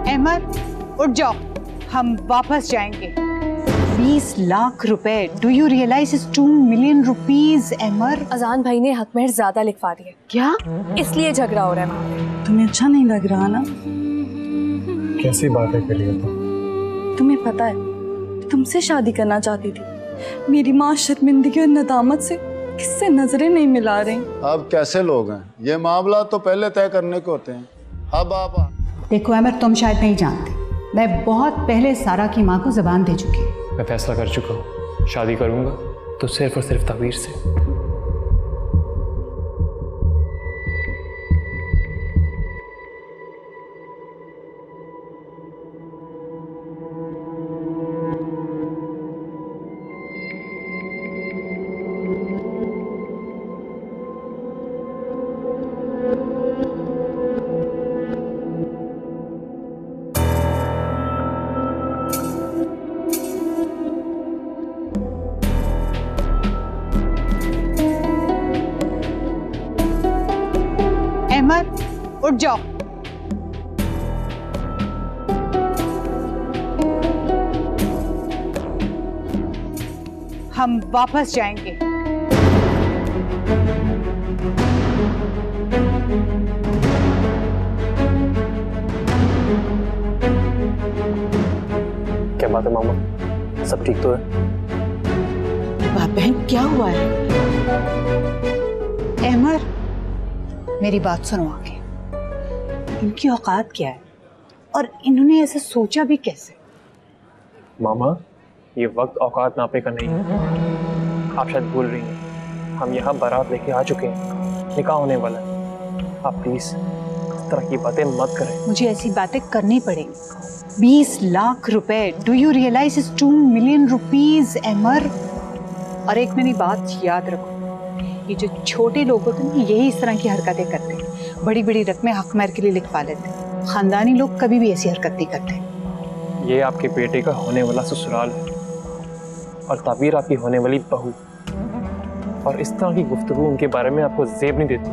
अहमद उठ जाओ, हम वापस जाएंगे। 20 लाख रुपए, do you realise is 2 million rupees Amar. अजान भाई ने हक मेहर ज्यादा लिखवा दिए। क्या? इसलिए झगड़ा हो रहा है वहाँ पे। तुम्हें अच्छा नहीं लग रहा ना? कैसी बातें कर रही हो तुम्हें पता है तुमसे शादी करना चाहती थी। मेरी माँ शर्मिंदगी और नदामत से किससे नजरें नहीं मिला रही। अब कैसे लोग हैं, ये मामला तो पहले तय करने के होते हैं। अब आप देखो अमर, तुम शायद नहीं जानते, मैं बहुत पहले सारा की माँ को जबान दे चुकी हूँ। मैं फैसला कर चुका हूँ, शादी करूंगा तो सिर्फ और सिर्फ ताबीर से। अहमद उठ जाओ। हम वापस जाएंगे। क्या बात है मामा, सब ठीक तो है? बहन क्या हुआ है? अहमद मेरी बात सुनो आगे, इनकी औकात क्या है और इन्होंने ऐसे सोचा भी कैसे? मामा ये वक्त औकात नापे का नहीं है, आप शायद भूल रही हैं। हम यहाँ बारात लेके आ चुके हैं, निकाह होने वाला है। आप प्लीज इस तरह की बातें मत करें। मुझे ऐसी बातें करनी पड़ेंगी। 20 लाख रुपए, do you realise is 2 million rupees Amar. और एक मेरी बात याद रखो, ये जो छोटे लोग होते हैं यही इस तरह की हरकतें करते हैं, बड़ी बड़ी रकमें हक महर के लिए लिखवा लेते हैं। खानदानी लोग कभी भी ऐसी हरकत नहीं करते। ये आपके बेटे का होने वाला ससुराल है और ताबीर आपकी होने वाली बहू, और इस तरह की गुफ्तगू उनके बारे में आपको जेब नहीं देती।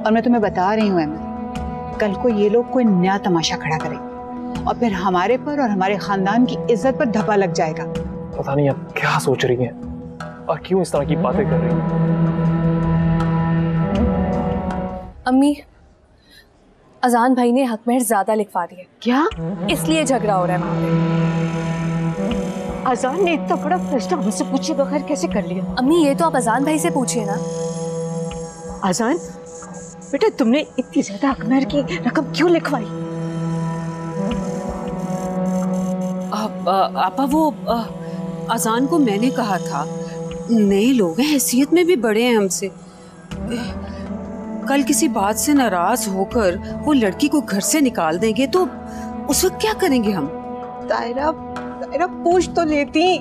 और मैं तुम्हें बता रही हूँ अहमद, कल को ये लोग कोई नया तमाशा खड़ा करेंगे और फिर हमारे पर और हमारे खानदान की इज्जत पर धब्बा लग जाएगा। पता नहीं आप क्या सोच रही हैं और क्यों इस तरह की बातें कर रही हैं। अम्मी, अजान भाई ने हक महर ज्यादा लिखवा दिए। क्या? इसलिए झगड़ा हो रहा है वहाँ पे। अजान ने इतना बड़ा फैसला हमसे पूछे बगैर कैसे कर लिया? अम्मी ये तो आप अजान भाई से पूछिए ना। अजान बेटा, तुमने इतनी ज्यादा हक महर की रकम क्यों लिखवाई? आपा वो अजान को मैंने कहा था, नए लोग हैं, हैसियत में भी बड़े हैं हमसे। कल किसी बात से नाराज होकर वो लड़की को घर से निकाल देंगे तो उस वक्त क्या करेंगे हम? तायरा पूछ तो लेती।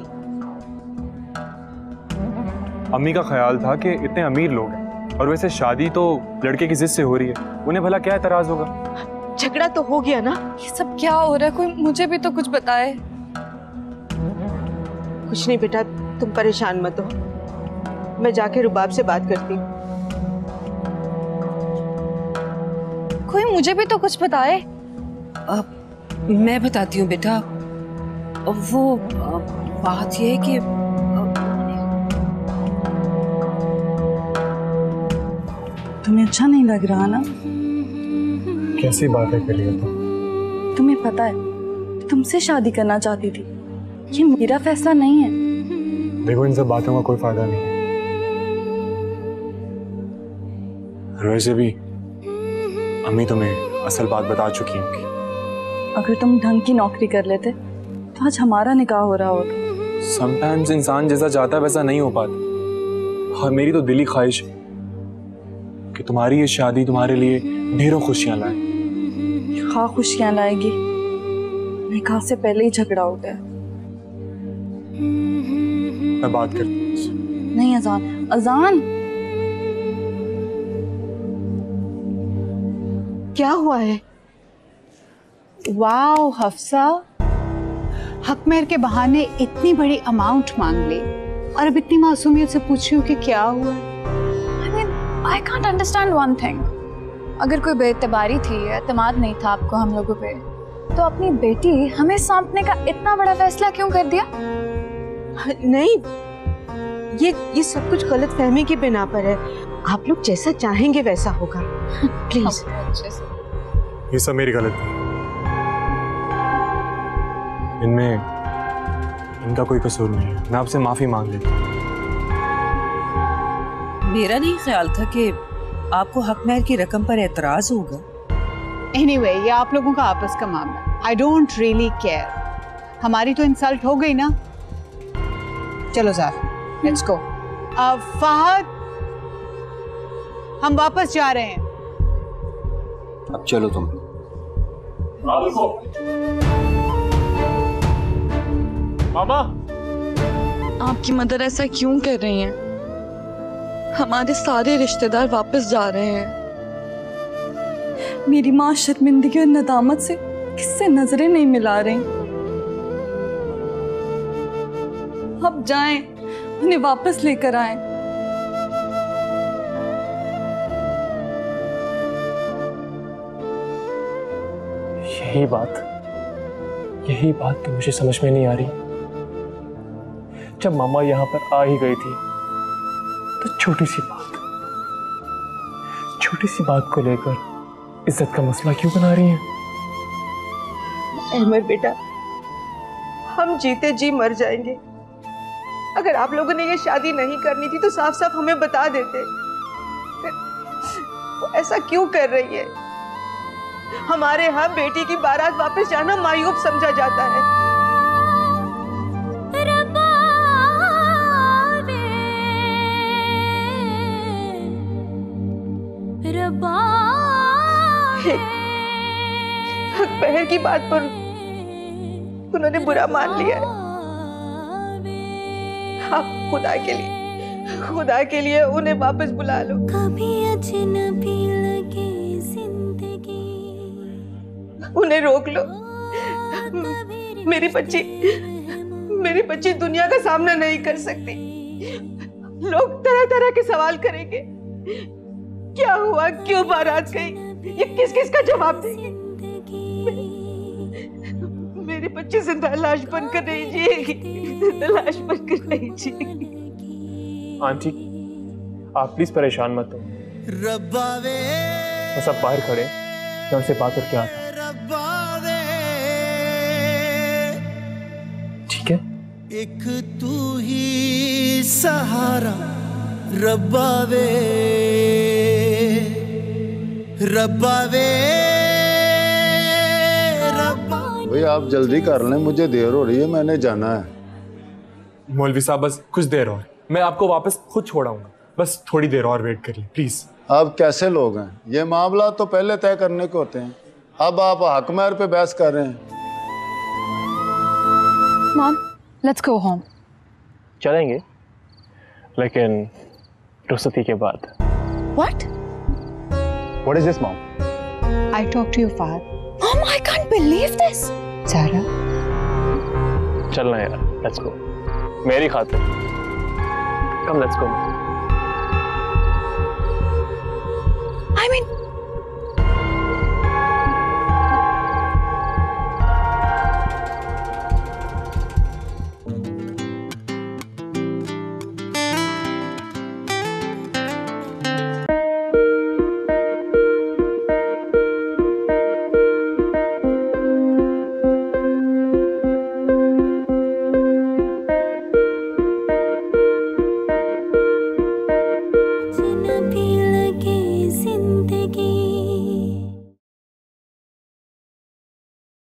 अम्मी का ख्याल था कि इतने अमीर लोग हैं और वैसे शादी तो लड़के की जिद से हो रही है, उन्हें भला क्या एतराज होगा? झगड़ा तो हो गया ना। ये सब क्या हो रहा है, कोई मुझे भी तो कुछ बताए। कुछ नहीं बेटा, तुम परेशान मत हो, मैं जाके रुबाब से बात करती हूँ। कोई मुझे भी तो कुछ बताए। मैं बताती हूँ बेटा, वो बात ये है कि तुम्हें अच्छा नहीं लग रहा ना? कैसी बातें कर रही हो तुम्हें पता है तुमसे शादी करना चाहती थी। ये मेरा फैसला नहीं है। देखो इन सब बातों का कोई फायदा नहीं है। वैसे भी अम्मी तुम्हें असल बात बता चुकी होंगी। अगर तुम ढंग की नौकरी कर लेते तो आज हमारा निकाह हो रहा होता। समटाइम्स इंसान जैसा चाहता है वैसा नहीं हो पाता, और मेरी तो दिली ख्वाहिश है कि तुम्हारी ये शादी तुम्हारे लिए ढेरों खुशियां लाए। हाँ खुशियां लाएगी, निकाह से पहले ही झगड़ा हो गया। मैं बात करती हूँ। नहीं अजान, अजान क्या हुआ है? वाओ हफ्सा, हक महर के बहाने इतनी बड़ी अमाउंट मांग ले और अब इतनी मासूमियत से पूछ रही हूँ कि क्या हुआ? I mean, I can't understand one thing. अगर कोई बेइतबारी थी, एतमाद नहीं था आपको हम लोगों पे, तो अपनी बेटी हमें सौंपने का इतना बड़ा फैसला क्यों कर दिया? नहीं, ये सब कुछ गलत फहमी की बिना पर है। आप लोग जैसा चाहेंगे वैसा होगा। प्लीज। ये सब मेरी गलती है। इनमें इनका कोई कसूर नहीं है। मैं आपसे माफी मांग लेता हूँ। मेरा नहीं ख्याल था कि आपको हक महर की रकम पर एतराज होगा। एनीवे, ये आप लोगों का आपस का मामला। I don't really care. हमारी तो इंसल्ट हो गई ना। चलो ज़ारा, लेट्स गो। फहद, हम वापस जा रहे हैं। अब चलो तुम। मामा, आपकी मदर ऐसा क्यों कर रही हैं? हमारे सारे रिश्तेदार वापस जा रहे हैं। मेरी माँ शर्मिंदगी और नदामत से किससे नजरें नहीं मिला रही। अब जाएं, उन्हें वापस लेकर आएं। यही बात तो मुझे समझ में नहीं आ रही। जब मामा यहाँ पर आ ही गई थी तो छोटी सी बात को लेकर इज्जत का मसला क्यों बना रही हैं? अहमद बेटा, हम जीते जी मर जाएंगे। अगर आप लोगों ने ये शादी नहीं करनी थी तो साफ साफ हमें बता देते। वो ऐसा क्यों कर रही है? हमारे यहाँ बेटी की बारात वापस जाना मायूब समझा जाता है। पहर की बात पर उन्होंने बुरा मान लिया है। आप खुदा के लिए उन्हें वापस बुला लो। कभी अजनबी लगे जिंदगी, उन्हें रोक लो। मेरी बच्ची दुनिया का सामना नहीं कर सकती। लोग तरह तरह के सवाल करेंगे। क्या हुआ, क्यों बारात गई, ये किस किस का जवाब देंगे? मेरी बच्ची जिंदा लाश बनकर नहीं जिएगी, जिंदा लाश बनकर नहीं जिएगी। आंटी, आप प्लीज परेशान मत हो। वो सब बाहर खड़े, मैं उनसे बात करके आता हूं। ठीक है? एक तू ही सहारा रब्बा वे, रब्बा वे, रब्बा। भाई आप जल्दी कर लें, मुझे देर हो रही है, मैंने जाना है। मौलवी साहब बस कुछ देर और, मैं आपको वापस खुद छोड़ाऊंगा। बस थोड़ी देर और वेट करिए प्लीज। आप कैसे लोग हैं? ये मामला तो पहले तय करने के होते हैं। अब आप हक महर पे बहस कर रहे हैं। Mom, let's go home. चलेंगे, लेकिन रुखसती के बाद। What? What is this, Mom? I talk to you, Fahad. Mom, I can't believe this. Zara. चलना यार, let's go. मेरी खातिर। Come, let's go. I mean,